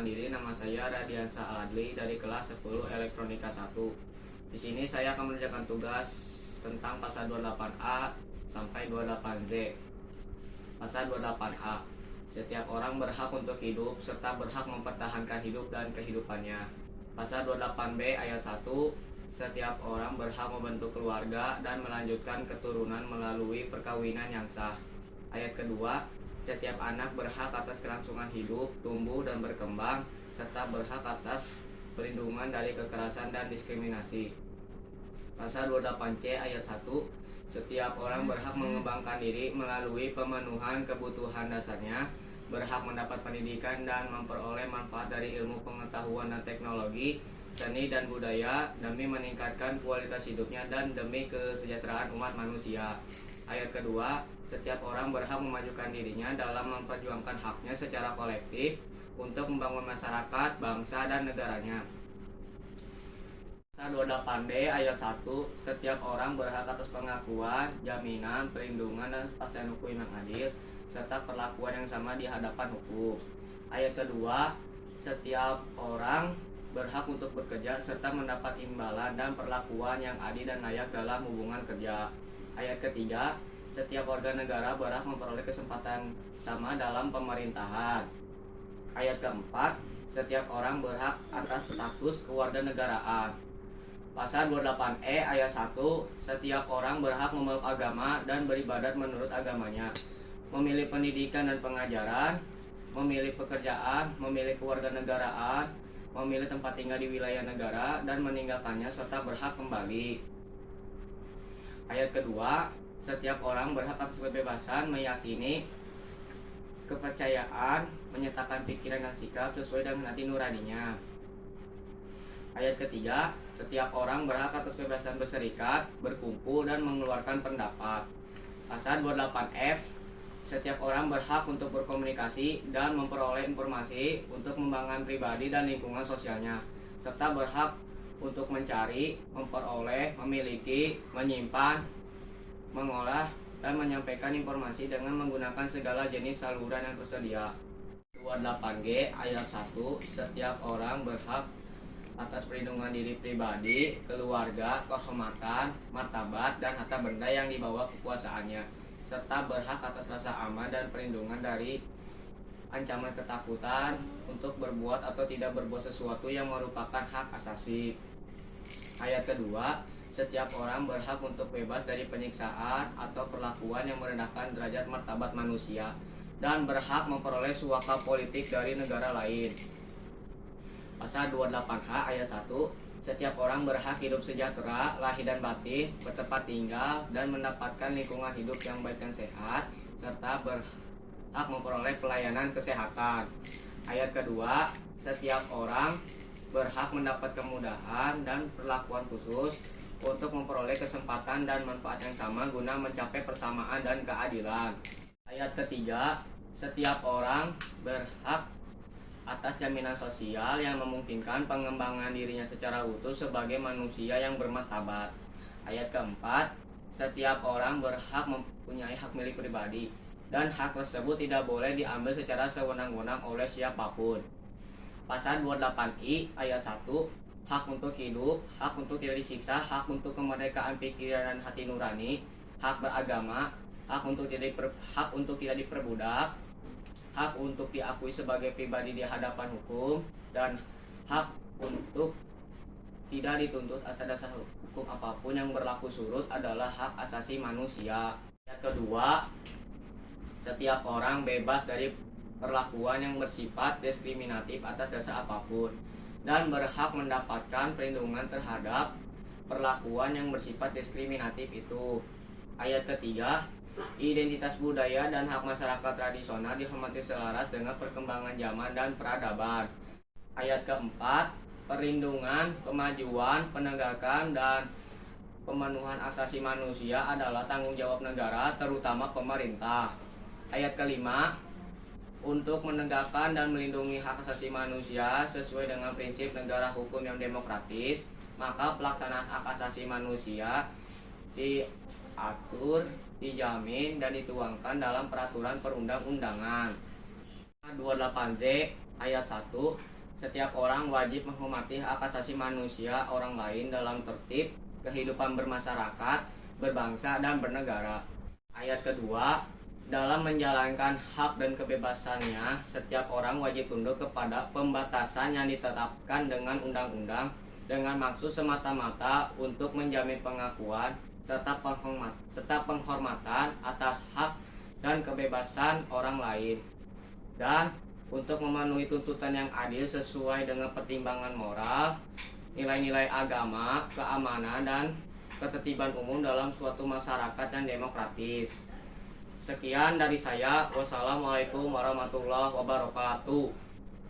Perkenalkan diri, nama saya Radiansa Aladli dari kelas 10 Elektronika 1. Di sini saya akan mengerjakan tugas tentang pasal 28A sampai 28Z. Pasal 28A. Setiap orang berhak untuk hidup serta berhak mempertahankan hidup dan kehidupannya. Pasal 28B ayat 1. Setiap orang berhak membentuk keluarga dan melanjutkan keturunan melalui perkawinan yang sah. Ayat kedua, setiap anak berhak atas kelangsungan hidup, tumbuh dan berkembang, serta berhak atas perlindungan dari kekerasan dan diskriminasi. Pasal 28C ayat 1, setiap orang berhak mengembangkan diri melalui pemenuhan kebutuhan dasarnya, berhak mendapat pendidikan dan memperoleh manfaat dari ilmu pengetahuan dan teknologi, seni dan budaya demi meningkatkan kualitas hidupnya dan demi kesejahteraan umat manusia. Ayat kedua, setiap orang berhak memajukan dirinya dalam memperjuangkan haknya secara kolektif untuk membangun masyarakat, bangsa, dan negaranya. Pasal 28D ayat 1, setiap orang berhak atas pengakuan, jaminan, perlindungan, dan kepastian hukum yang adil, serta perlakuan yang sama di hadapan hukum. Ayat kedua, setiap orang berhak untuk bekerja serta mendapat imbalan dan perlakuan yang adil dan layak dalam hubungan kerja. Ayat ketiga, setiap warga negara berhak memperoleh kesempatan sama dalam pemerintahan. Ayat keempat, setiap orang berhak atas status kewarganegaraan. Pasal 28E ayat 1, setiap orang berhak memeluk agama dan beribadat menurut agamanya, memilih pendidikan dan pengajaran, memilih pekerjaan, memilih kewarganegaraan, memilih tempat tinggal di wilayah negara, dan meninggalkannya serta berhak kembali. Ayat kedua, setiap orang berhak atas kebebasan meyakini, kepercayaan, menyatakan pikiran dan sikap sesuai dengan hati nuraninya. Ayat ketiga, setiap orang berhak atas kebebasan berserikat, berkumpul, dan mengeluarkan pendapat. Pasal 28F, setiap orang berhak untuk berkomunikasi dan memperoleh informasi untuk membangun pribadi dan lingkungan sosialnya, serta berhak untuk mencari, memperoleh, memiliki, menyimpan, mengolah, dan menyampaikan informasi dengan menggunakan segala jenis saluran yang tersedia. 28G ayat 1, setiap orang berhak atas perlindungan diri pribadi, keluarga, kehormatan, martabat, dan harta benda yang dibawa kekuasaannya, serta berhak atas rasa aman dan perlindungan dari ancaman ketakutan untuk berbuat atau tidak berbuat sesuatu yang merupakan hak asasi. Ayat kedua, setiap orang berhak untuk bebas dari penyiksaan atau perlakuan yang merendahkan derajat martabat manusia, dan berhak memperoleh suaka politik dari negara lain. Pasal 28H ayat 1, setiap orang berhak hidup sejahtera, lahir dan batin, bertempat tinggal, dan mendapatkan lingkungan hidup yang baik dan sehat, serta berhak memperoleh pelayanan kesehatan. Ayat kedua, setiap orang berhak mendapat kemudahan dan perlakuan khusus untuk memperoleh kesempatan dan manfaat yang sama guna mencapai persamaan dan keadilan. Ayat ketiga, setiap orang berhak atas jaminan sosial yang memungkinkan pengembangan dirinya secara utuh sebagai manusia yang bermartabat. Ayat keempat, setiap orang berhak mempunyai hak milik pribadi, dan hak tersebut tidak boleh diambil secara sewenang-wenang oleh siapapun. Pasal 28I ayat 1, hak untuk hidup, hak untuk tidak disiksa, hak untuk kemerdekaan pikiran dan hati nurani, hak beragama, hak untuk tidak diperbudak, hak untuk diakui sebagai pribadi di hadapan hukum, dan hak untuk tidak dituntut atas dasar hukum apapun yang berlaku surut adalah hak asasi manusia. Yang kedua, setiap orang bebas dari perlakuan yang bersifat diskriminatif atas dasar apapun, dan berhak mendapatkan perlindungan terhadap perlakuan yang bersifat diskriminatif itu. Ayat ketiga, identitas budaya dan hak masyarakat tradisional dihormati selaras dengan perkembangan zaman dan peradaban. Ayat keempat, perlindungan, kemajuan, penegakan, dan pemenuhan asasi manusia adalah tanggung jawab negara, terutama pemerintah. Ayat kelima, untuk menegakkan dan melindungi hak asasi manusia sesuai dengan prinsip negara hukum yang demokratis, maka pelaksanaan hak asasi manusia diatur, dijamin, dan dituangkan dalam peraturan perundang-undangan. 28Z ayat 1, Setiap orang wajib menghormati hak asasi manusia orang lain dalam tertib kehidupan bermasyarakat, berbangsa, dan bernegara. Ayat kedua, dalam menjalankan hak dan kebebasannya, setiap orang wajib tunduk kepada pembatasan yang ditetapkan dengan undang-undang dengan maksud semata-mata untuk menjamin pengakuan serta penghormatan atas hak dan kebebasan orang lain, dan untuk memenuhi tuntutan yang adil sesuai dengan pertimbangan moral, nilai-nilai agama, keamanan, dan ketertiban umum dalam suatu masyarakat yang demokratis. Sekian dari saya. Wassalamualaikum warahmatullahi wabarakatuh.